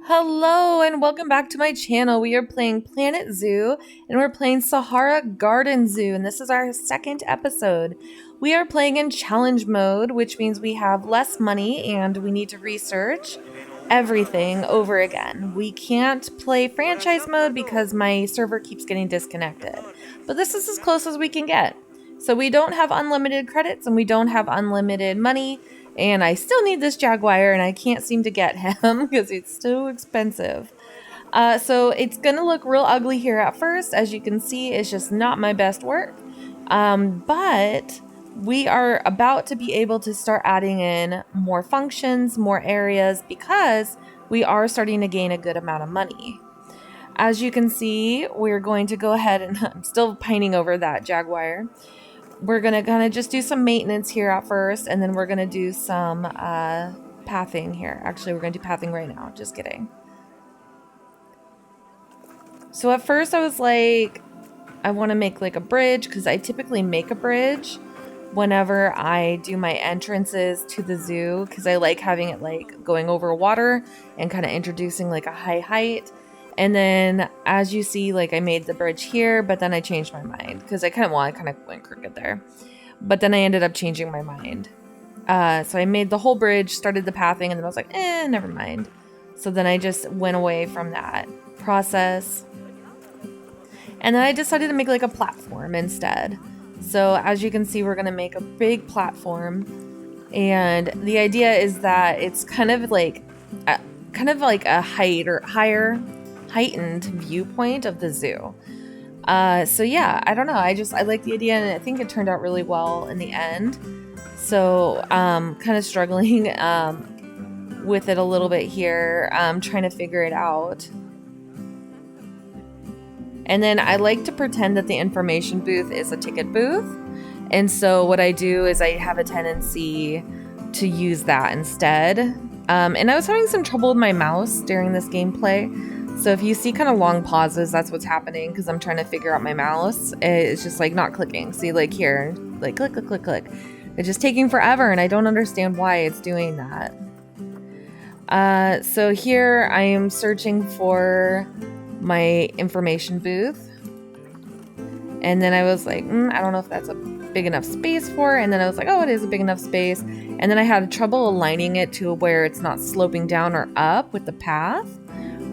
Hello and welcome back to my channel. We are playing Planet Zoo and we're playing Sahara Garden Zoo, and this is our second episode. We are playing in challenge mode, which means we have less money and we need to research everything over again. We can't play franchise mode because my server keeps getting disconnected, but this is as close as we can get. So we don't have unlimited credits and we don't have unlimited money. And I still need this jaguar, and I can't seem to get him because it's too expensive. So it's going to look real ugly here at first. As you can see, it's just not my best work. But we are about to be able to start adding in more functions, more areas, because we are starting to gain a good amount of money. As you can see, we're going to go ahead and I'm still pining over that jaguar. We're going to kind of just do some maintenance here at first, and then we're going to do some pathing here. Actually, we're going to do pathing right now. Just kidding. So at first I was like, I want to make like a bridge because I typically make a bridge whenever I do my entrances to the zoo because I like having it like going over water and kind of introducing like a high height. And then as you see, like I made the bridge here, but then I changed my mind because I kind of went crooked there. But then I ended up changing my mind. So I made the whole bridge, started the pathing, and then I was like, never mind. So then I just went away from that process. And then I decided to make like a platform instead. So as you can see, we're going to make a big platform. And the idea is that it's kind of like a height or heightened viewpoint of the zoo. So yeah, I don't know. I like the idea, and I think it turned out really well in the end. So kind of struggling with it a little bit here, trying to figure it out. And then I like to pretend that the information booth is a ticket booth. And so what I do is I have a tendency to use that instead. And I was having some trouble with my mouse during this gameplay. So if you see kind of long pauses, that's what's happening because I'm trying to figure out my mouse. It's just like not clicking. See, like here, like click, click, click, click. It's just taking forever, and I don't understand why it's doing that. So here I am searching for my information booth. And then I was like, I don't know if that's a big enough space for it. And then I was like, oh, it is a big enough space. And then I had trouble aligning it to where it's not sloping down or up with the path.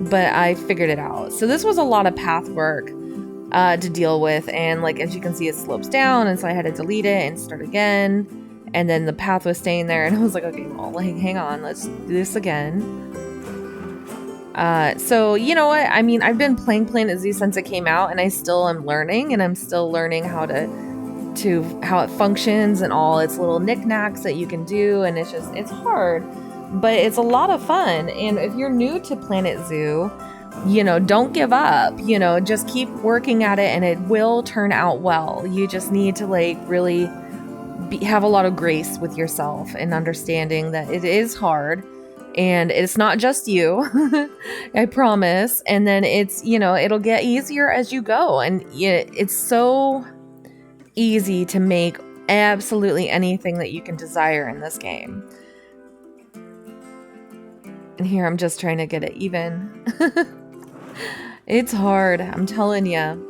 But I figured it out. So this was a lot of path work to deal with. And like, as you can see, it slopes down. And so I had to delete it and start again. And then the path was staying there. And I was like, okay, well, like, hang on, let's do this again. So you know what? I mean, I've been playing Planet Zoo since it came out, and I still am learning, and I'm still learning how it functions and all its little knickknacks that you can do. And it's hard, but it's a lot of fun. And if you're new to Planet Zoo, don't give up, just keep working at it and it will turn out well. You just need to like really have a lot of grace with yourself and understanding that it is hard. And it's not just you, I promise. And then it's, it'll get easier as you go. And it's so easy to make absolutely anything that you can desire in this game. And here I'm just trying to get it even. It's hard, I'm telling you.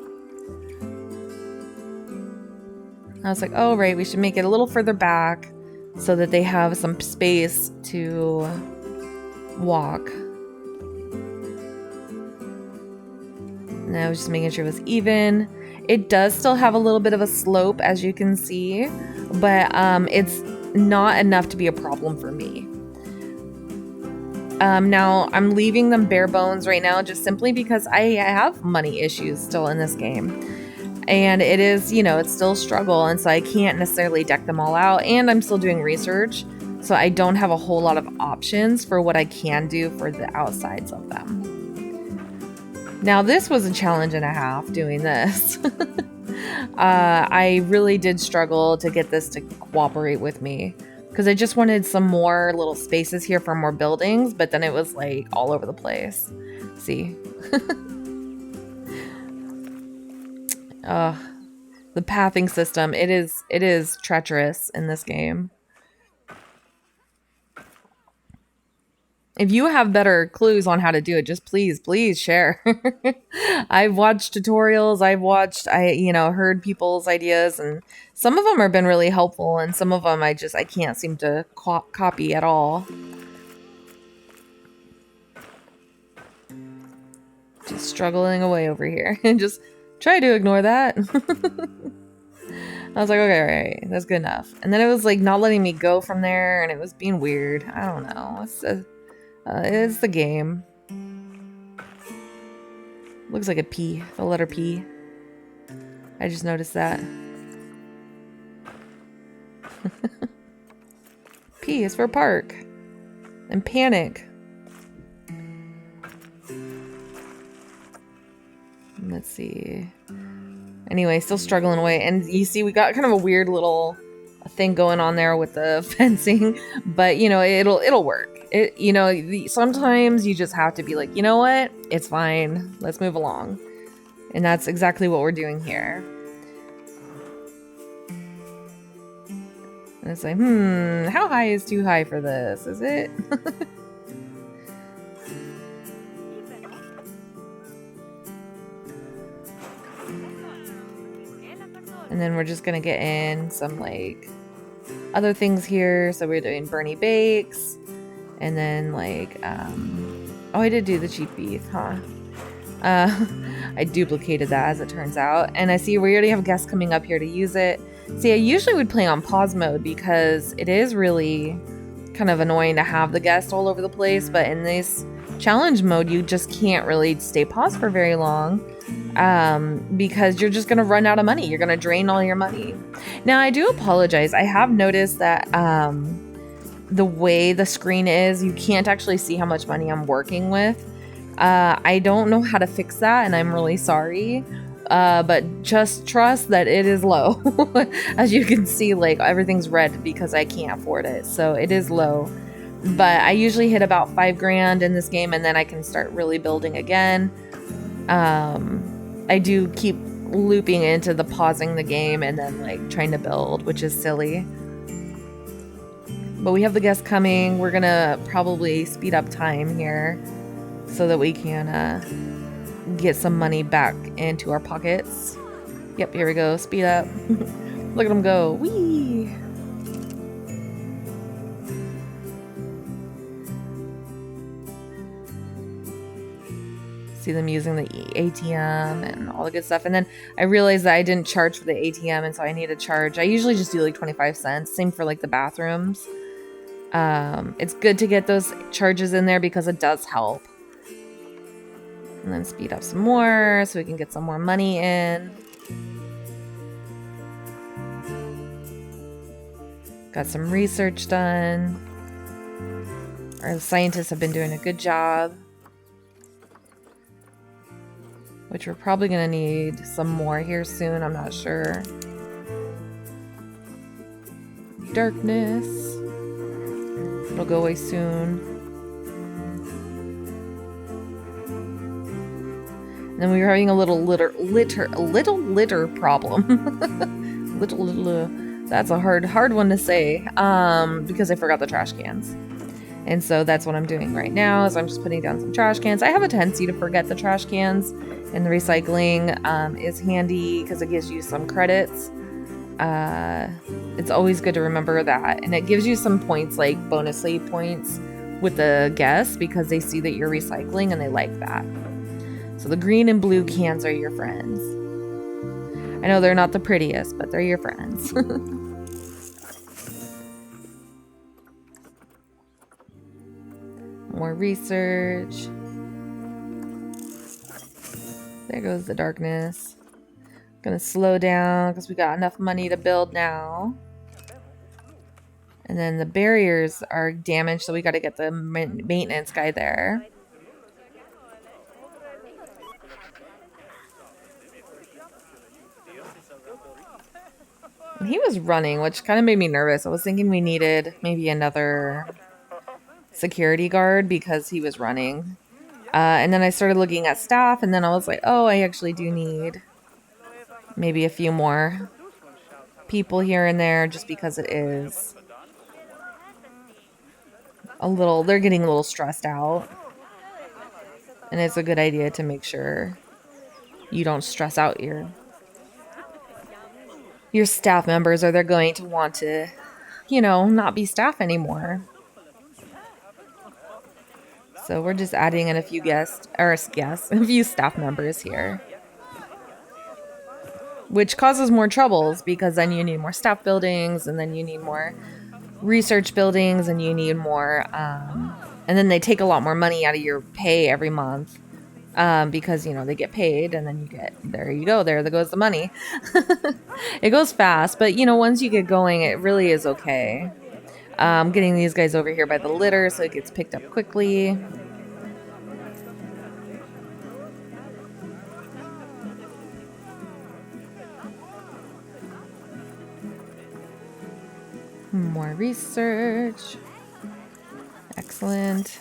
I was like, oh, right, we should make it a little further back so that they have some space to walk. And I was just making sure it was even. It does still have a little bit of a slope, as you can see, but it's not enough to be a problem for me. Now I'm leaving them bare bones right now just simply because I have money issues still in this game. And it is, it's still a struggle, and so I can't necessarily deck them all out, and I'm still doing research. So I don't have a whole lot of options for what I can do for the outsides of them. Now this was a challenge and a half doing this. I really did struggle to get this to cooperate with me because I just wanted some more little spaces here for more buildings, but then it was like all over the place. See? The pathing system, it is treacherous in this game. If you have better clues on how to do it, just please share. I've watched tutorials, heard people's ideas, and some of them have been really helpful, and some of them I can't seem to copy at all. Just struggling away over here. And just try to ignore that. I was like, okay, all right, that's good enough. And then it was like not letting me go from there, and it was being weird. I don't know. It's the game. Looks like a P, the letter P. I just noticed that. P is for park. And panic. Let's see. Anyway, still struggling away. And you see, we got kind of a weird little thing going on there with the fencing. But, you know, it'll work. Sometimes you just have to be like, you know what? It's fine. Let's move along. And that's exactly what we're doing here. And it's like, how high is too high for this? Is it? And then we're just gonna get in some like other things here. So we're doing Bernie Bakes. And then like, oh, I did do the cheap beef, huh? I duplicated that as it turns out. And I see we already have guests coming up here to use it. See, I usually would play on pause mode because it is really kind of annoying to have the guests all over the place. But in this challenge mode, you just can't really stay paused for very long because you're just going to run out of money. You're going to drain all your money. Now, I do apologize. I have noticed that the way the screen is, you can't actually see how much money I'm working with. I don't know how to fix that, and I'm really sorry. But just trust that it is low. As you can see, like everything's red because I can't afford it. So it is low. But I usually hit about $5,000 in this game, and then I can start really building again. I do keep looping into the pausing the game and then like trying to build, which is silly. But we have the guests coming. We're gonna probably speed up time here so that we can get some money back into our pockets. Yep, here we go. Speed up. Look at them go. Whee! See them using the ATM and all the good stuff. And then I realized that I didn't charge for the ATM, and so I need to charge. I usually just do like 25 cents. Same for like the bathrooms. It's good to get those charges in there because it does help. And then speed up some more so we can get some more money in. Got some research done. Our scientists have been doing a good job. Which we're probably going to need some more here soon. I'm not sure. Darkness. It'll go away soon. And then we were having a little litter problem. That's a hard one to say. Because I forgot the trash cans. And so that's what I'm doing right now is I'm just putting down some trash cans. I have a tendency to forget the trash cans, and the recycling is handy because it gives you some credits. It's always good to remember that. And it gives you some points, like bonusly points with the guests because they see that you're recycling and they like that. So the green and blue cans are your friends. I know they're not the prettiest, but they're your friends. More research. There goes the darkness. Gonna slow down because we got enough money to build now. And then the barriers are damaged, so we got to get the maintenance guy there. And he was running, which kind of made me nervous. I was thinking we needed maybe another security guard because he was running. And then I started looking at staff, and then I was like, oh, I actually do need maybe a few more people here and there just because it is they're getting a little stressed out. And it's a good idea to make sure you don't stress out your staff members, or they're going to want to, not be staff anymore. So we're just adding in a few a few staff members here. Which causes more troubles because then you need more staff buildings, and then you need more research buildings, and you need more, and then they take a lot more money out of your pay every month. Because, they get paid, and then there goes the money. It goes fast, but, once you get going, it really is okay. Getting these guys over here by the litter so it gets picked up quickly. More research. Excellent.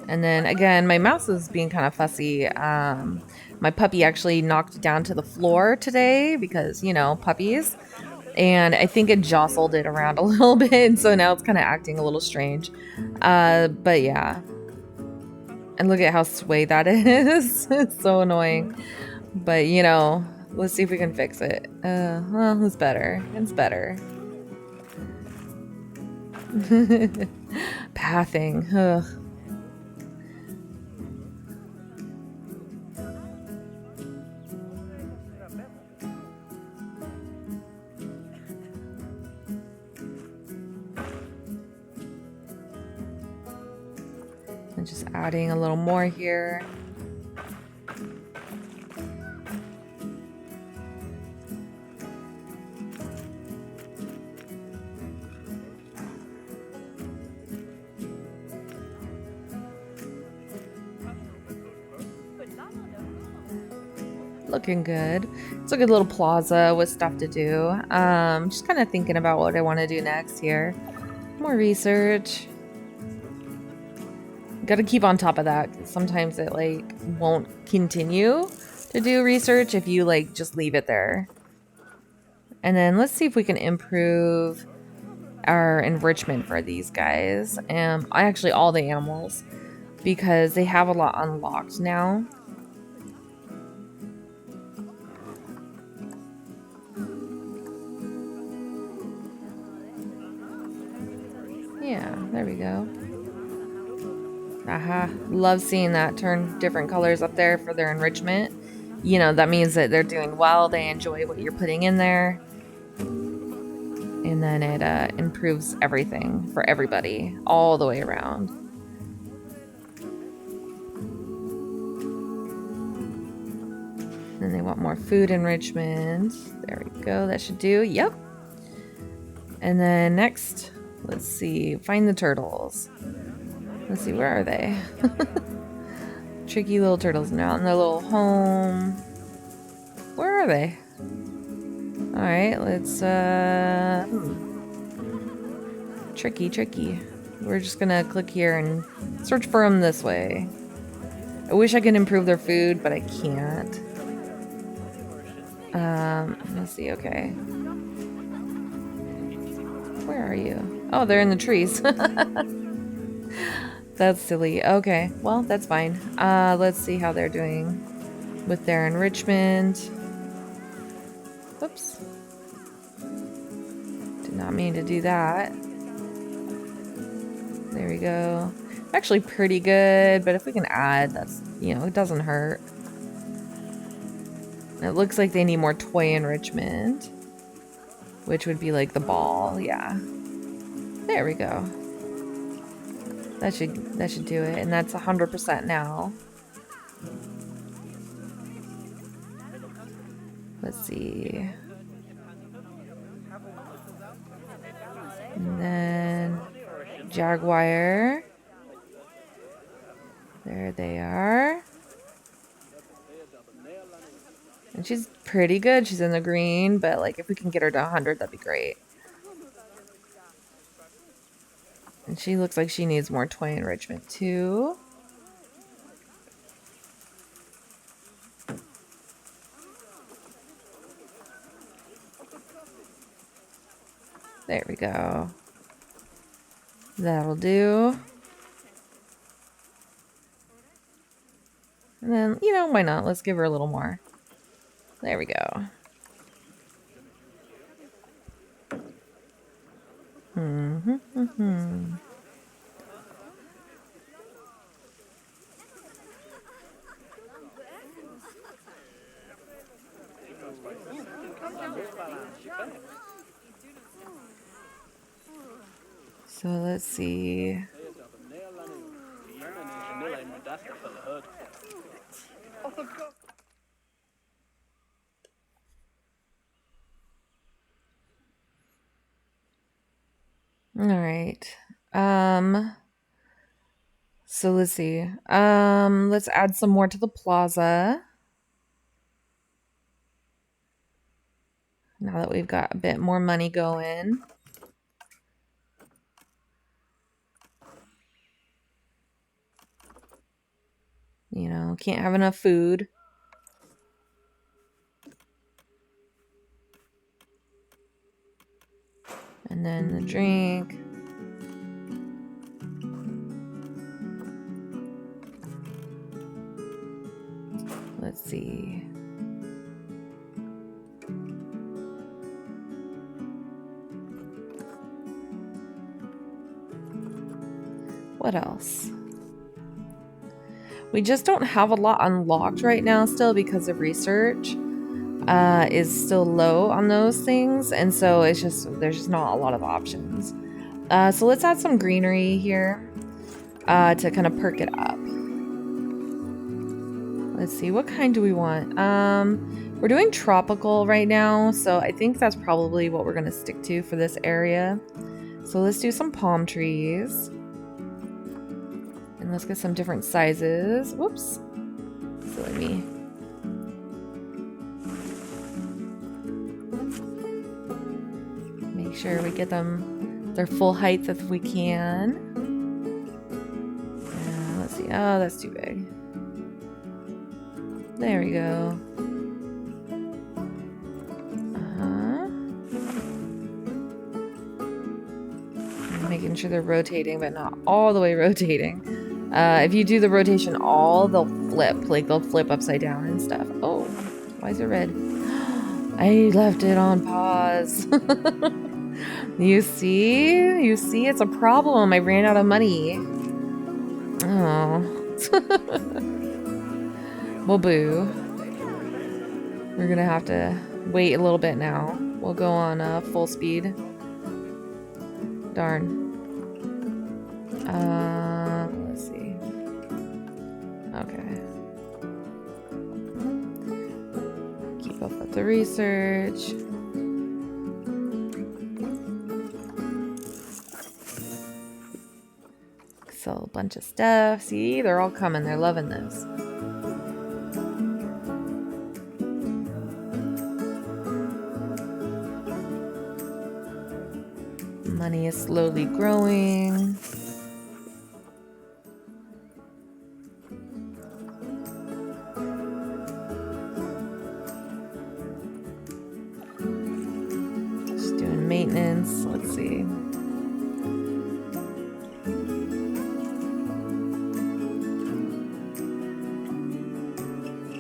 And then again, my mouse is being kind of fussy. My puppy actually knocked down to the floor today because, puppies. And I think it jostled it around a little bit. So now it's kind of acting a little strange. But yeah. And look at how sway that is. It's so annoying. But, let's see if we can fix it. Well, it's better. It's better. Pathing. Ugh. And just adding a little more here. Looking good. It's a good little plaza with stuff to do. Just kind of thinking about what I want to do next here. More research. Got to keep on top of that. Sometimes it won't continue to do research if you just leave it there. And then let's see if we can improve our enrichment for these guys. Actually all the animals, because they have a lot unlocked now. Yeah, there we go. Aha, love seeing that turn different colors up there for their enrichment. That means that they're doing well. They enjoy what you're putting in there. And then it improves everything for everybody all the way around. Then they want more food enrichment. There we go. That should do. Yep. And then next, let's see. Find the turtles. Let's see, where are they? Tricky little turtles now in their little home. Where are they? Alright, let's Tricky. We're just gonna click here and search for them this way. I wish I could improve their food, but I can't. Let's see, okay. Where are you? Oh, they're in the trees. That's silly. Okay, well, that's fine. Let's see how they're doing with their enrichment. Whoops. Did not mean to do that. There we go. Actually pretty good, but if we can add, that's, it doesn't hurt. It looks like they need more toy enrichment, which would be like the ball. Yeah. There we go. That should do it, and that's 100% now. Let's see. And then Jaguar. There they are. And she's pretty good. She's in the green, but if we can get her to 100, that'd be great. And she looks like she needs more toy enrichment too. There we go. That'll do. And then, you know, why not? Let's give her a little more. There we go. So let's see. All right. So let's see. Let's add some more to the plaza. Now that we've got a bit more money going. You know, can't have enough food. And then the drink. Let's see. What else? We just don't have a lot unlocked right now still because of research is still low on those things. And so it's just, there's just not a lot of options. So let's add some greenery here to kind of perk it up. Let's see, what kind do we want? We're doing tropical right now, so I think that's probably what we're gonna stick to for this area. So let's do some palm trees. And let's get some different sizes. Whoops. Silly me. Make sure we get them their full height if we can. Let's see. Oh, that's too big. There we go. Making sure they're rotating, but not all the way rotating. If you do the rotation all, they'll flip. Like, they'll flip upside down and stuff. Oh, why is it red? I left it on pause. You see? You see? It's a problem. I ran out of money. Oh. Well, boo. We're gonna have to wait a little bit now. We'll go on full speed. Darn. Let's see. Okay. Keep up with the research. Sell a bunch of stuff. See, they're all coming. They're loving this. Money is slowly growing. Just doing maintenance. Let's see.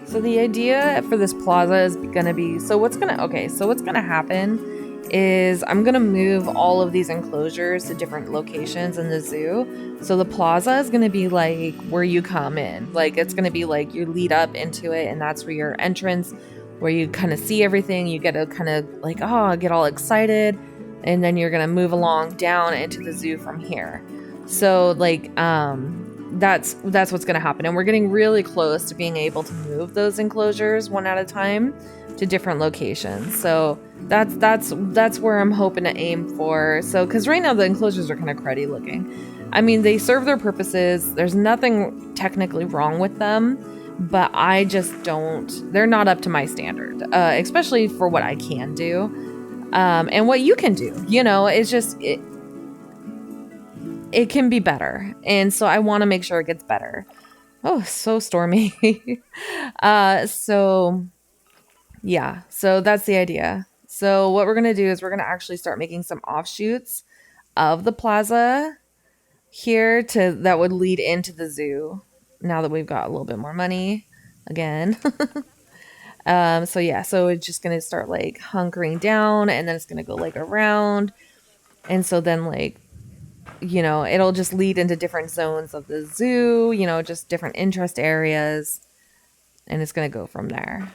So the idea for this plaza is gonna be, so what's gonna happen is I'm gonna move all of these enclosures to different locations in the zoo. So the plaza is gonna be like where you come in. Like, it's gonna be like you lead up into it, and that's where your entrance, where you kind of see everything. You get to kind of like, oh, get all excited, and then you're gonna move along down into the zoo from here. So like, that's what's gonna happen, and we're getting really close to being able to move those enclosures one at a time to different locations. So that's where I'm hoping to aim for. So, because right now the enclosures are kind of cruddy looking. I mean, they serve their purposes. There's nothing technically wrong with them, but I just don't. They're not up to my standard, especially for what I can do, and what you can do. You know, it's just it can be better, and so I want to make sure it gets better. Oh, so stormy. So yeah, so that's the idea. So what we're going to do is we're going to actually start making some offshoots of the plaza here that would lead into the zoo now that we've got a little bit more money again. So yeah, so it's just going to start like hunkering down, and then it's going to go like around. And so then like, it'll just lead into different zones of the zoo, just different interest areas, and it's going to go from there.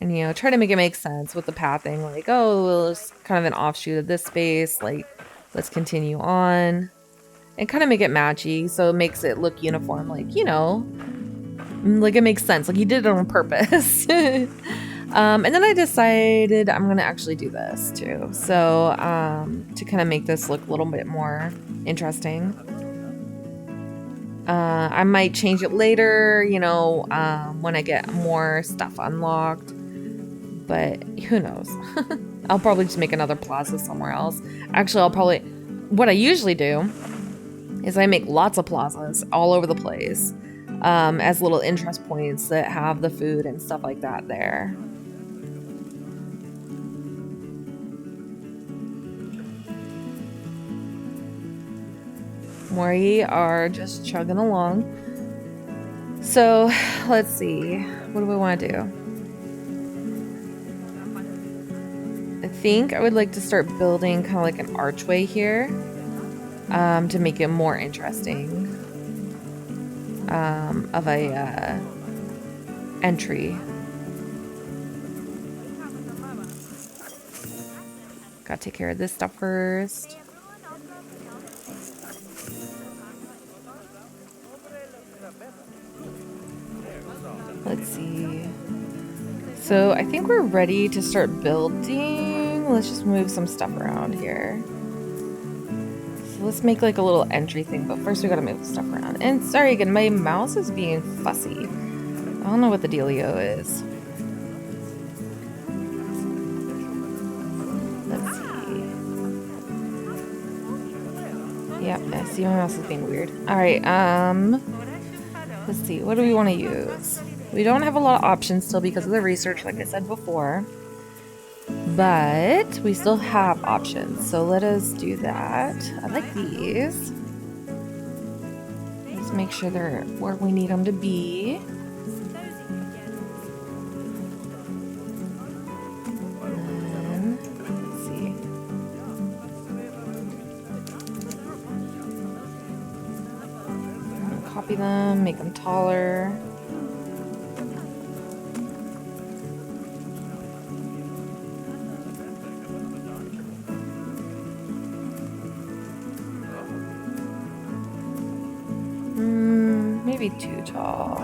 And, try to make it make sense with the pathing, like, oh, well, it's kind of an offshoot of this space, like, let's continue on, and kind of make it matchy, so it makes it look uniform, like, like it makes sense, like you did it on purpose. And then I decided I'm gonna actually do this too, so to kind of make this look a little bit more interesting. I might change it later, when I get more stuff unlocked, but who knows. I'll probably just make another plaza somewhere else. Actually, what I usually do is I make lots of plazas all over the place, as little interest points that have the food and stuff like that there. We are just chugging along. So let's see, what do we want to do? I think I would like to start building kind of like an archway here, to make it more interesting, of a entry. Gotta take care of this stuff first. Let's see. So I think we're ready to start building. Let's just move some stuff around here. So let's make like a little entry thing, but first we gotta move stuff around. And sorry again, my mouse is being fussy. I don't know what the dealio is. Let's see. Yep, I see my mouse is being weird. Alright, let's see, what do we want to use? We don't have a lot of options still because of the research, like I said before. But we still have options, so let us do that. I like these. Let's make sure they're where we need them to be. And let's see. Copy them, make them taller. Maybe too tall.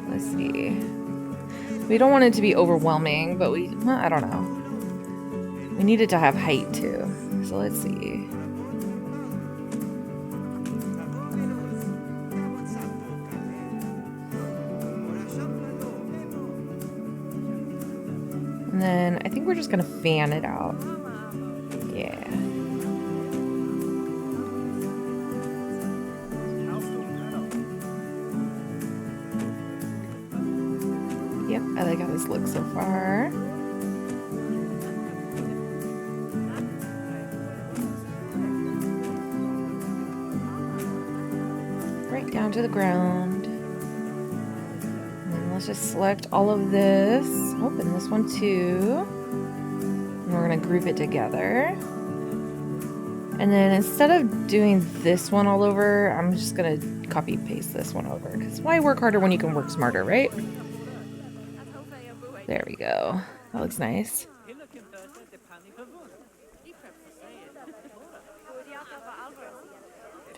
Let's see. We don't want it to be overwhelming, but I don't know. We need it to have height too. So let's see. And then I think we're just gonna fan it out. Yeah. Yep, I like how this looks so far. Right down to the ground. And then let's just select all of this. Oh, and this one too. And we're gonna group it together. And then instead of doing this one all over, I'm just gonna copy paste this one over. Because why work harder when you can work smarter, right? There we go. That looks nice.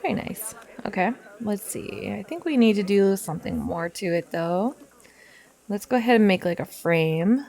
Very nice. Okay, let's see. I think we need to do something more to it though. Let's go ahead and make like a frame.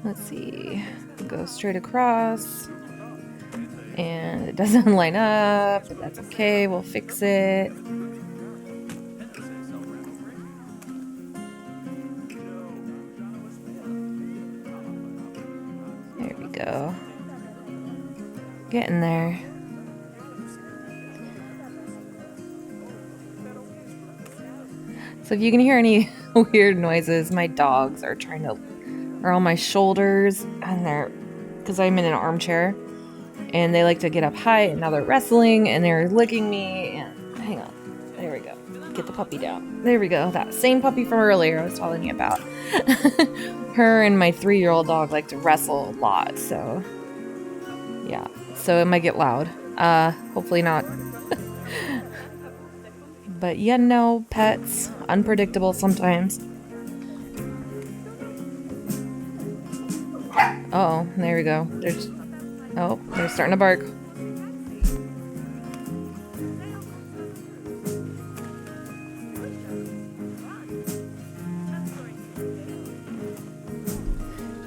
Let's see. Go straight across. And it doesn't line up, but that's okay. We'll fix it. There we go. Getting there. So if you can hear any weird noises, my dogs are on my shoulders, and because I'm in an armchair, and they like to get up high, and now they're wrestling, and they're licking me, and hang on. There we go. Get the puppy down. There we go. That same puppy from earlier I was telling you about. Her and my 3-year-old dog like to wrestle a lot, so yeah. So it might get loud. Hopefully not. But yeah, no, pets, unpredictable sometimes. Uh-oh, there we go. They're starting to bark.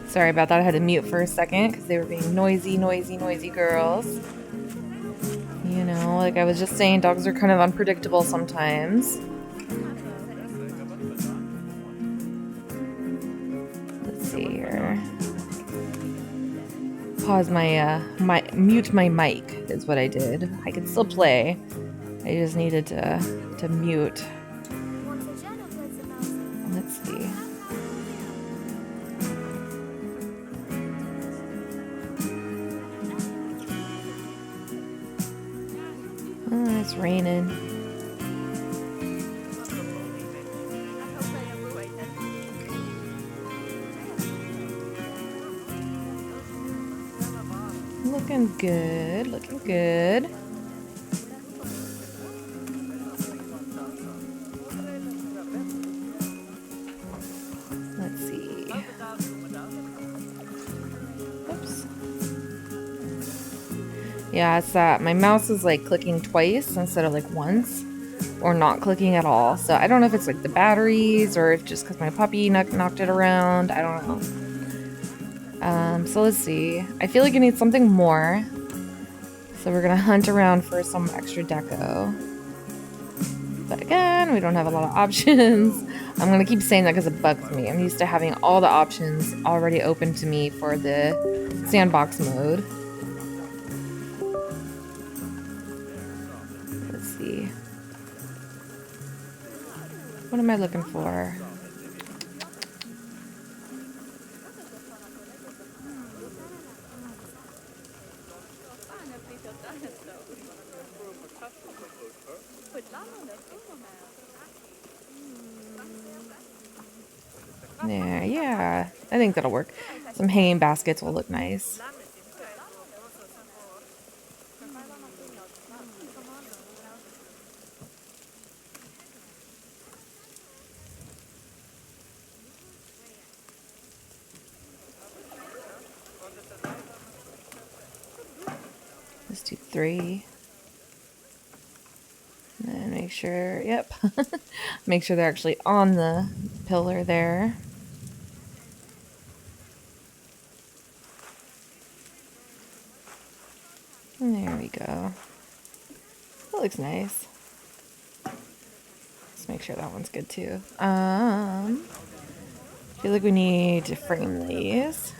Sorry about that. I had to mute for a second because they were being noisy girls. You know, like I was just saying, dogs are kind of unpredictable sometimes. Let's see here. Pause mute my mic is what I did. I could still play. I just needed to mute. Let's see. Oh, it's raining. Looking good, looking good. Let's see. Oops. Yeah, it's that my mouse is like clicking twice instead of like once, or not clicking at all. So I don't know if it's like the batteries or if just because my puppy knocked it around. I don't know. So let's see. I feel like it needs something more. So we're gonna hunt around for some extra deco. But again, we don't have a lot of options. I'm gonna keep saying that because it bugs me. I'm used to having all the options already open to me for the sandbox mode. Let's see. What am I looking for? There, yeah. I think that'll work. Some hanging baskets will look nice. Let's do 3. And then make sure, yep. Make sure they're actually on the pillar there. And there we go. That looks nice. Let's make sure that one's good too. I feel like we need to frame these.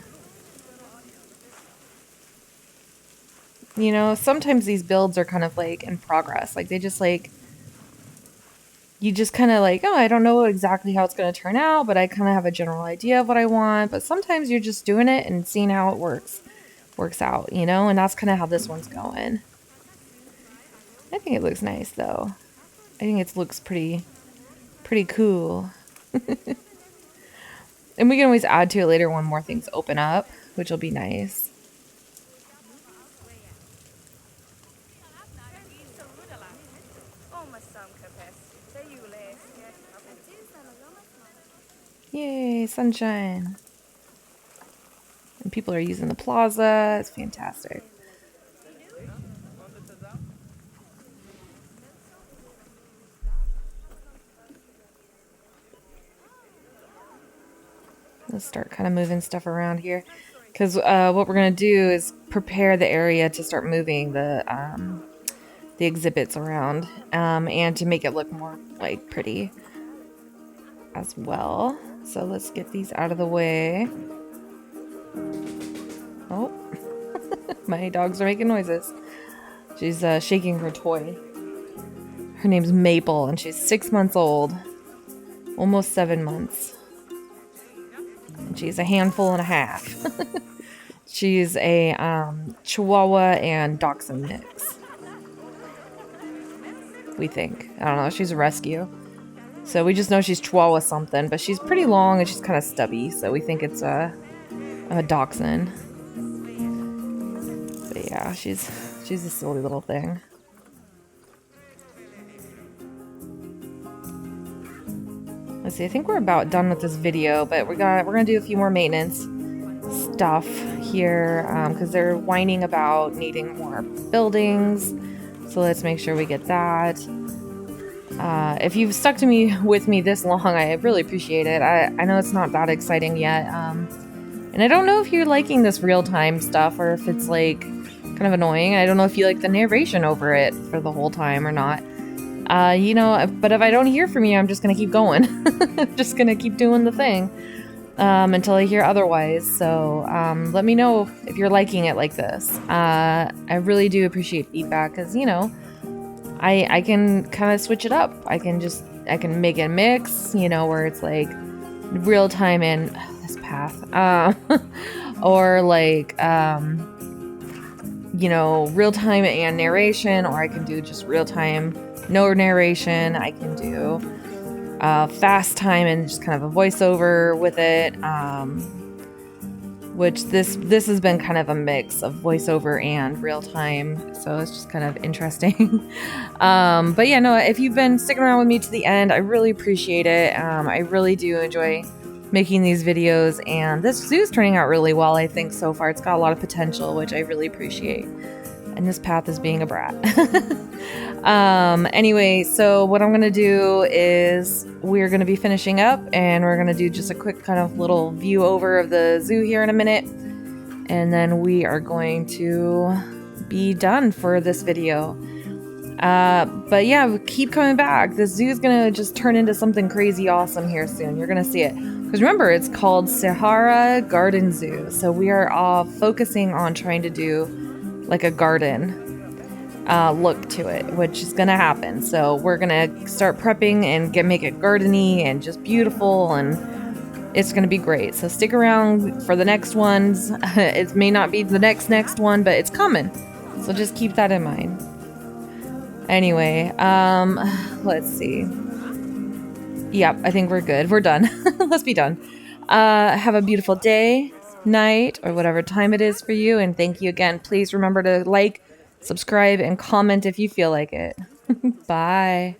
You know, sometimes these builds are kind of like in progress. Like they just like, you just kind of like, oh, I don't know exactly how it's going to turn out, but I kind of have a general idea of what I want. But sometimes you're just doing it and seeing how it works out, you know? And that's kind of how this one's going. I think it looks nice though. I think it looks pretty cool. And we can always add to it later when more things open up, which will be nice. Yay, sunshine. And people are using the plaza. It's fantastic. Let's start kind of moving stuff around here. Because what we're going to do is prepare the area to start moving the exhibits around. And to make it look more, like, pretty as well. So let's get these out of the way. Oh, my dogs are making noises. She's shaking her toy. Her name's Maple, and she's 6 months old. Almost 7 months. And she's a handful and a half. She's a Chihuahua and Dachshund mix. We think. I don't know. She's a rescue. So we just know she's Chihuahua something, but she's pretty long and she's kind of stubby, so we think it's a Dachshund. But yeah, she's a silly little thing. Let's see, I think we're about done with this video, but we're gonna do a few more maintenance stuff here because they're whining about needing more buildings. So let's make sure we get that. If you've stuck to me with me this long, I really appreciate it. I know it's not that exciting yet, and I don't know if you're liking this real-time stuff or if it's like kind of annoying. I don't know if you like the narration over it for the whole time or not. You know, but if I don't hear from you, I'm just gonna keep going. I'm just gonna keep doing the thing until I hear otherwise. So let me know if you're liking it like this. I really do appreciate feedback because, you know, I can kind of switch it up. I can make a mix, you know, where it's like real time and this path, or like you know, real time and narration, or I can do just real time, no narration. I can do fast time and just kind of a voiceover with it. Which this has been kind of a mix of voiceover and real time, so it's just kind of interesting. But yeah, no, if you've been sticking around with me to the end, I really appreciate it. I really do enjoy making these videos, and this zoo is turning out really well, I think, so far. It's got a lot of potential, which I really appreciate. And this path is being a brat. Anyway, so what I'm gonna do is we're gonna be finishing up, and we're gonna do just a quick kind of little view over of the zoo here in a minute, and then we are going to be done for this video. But yeah, keep coming back. This zoo is gonna just turn into something crazy awesome here soon. You're gonna see it. Because remember, it's called Sahara Garden Zoo. So we are all focusing on trying to do like a garden look to it, which is gonna happen. So we're gonna start prepping and make it gardeny and just beautiful, and it's gonna be great. So stick around for the next ones. It may not be the next one, but it's coming. So just keep that in mind. Anyway, let's see. Yep, I think we're good. We're done. Let's be done. Have a beautiful day, night, or whatever time it is for you. And thank you again. Please remember to like, subscribe, and comment if you feel like it. Bye.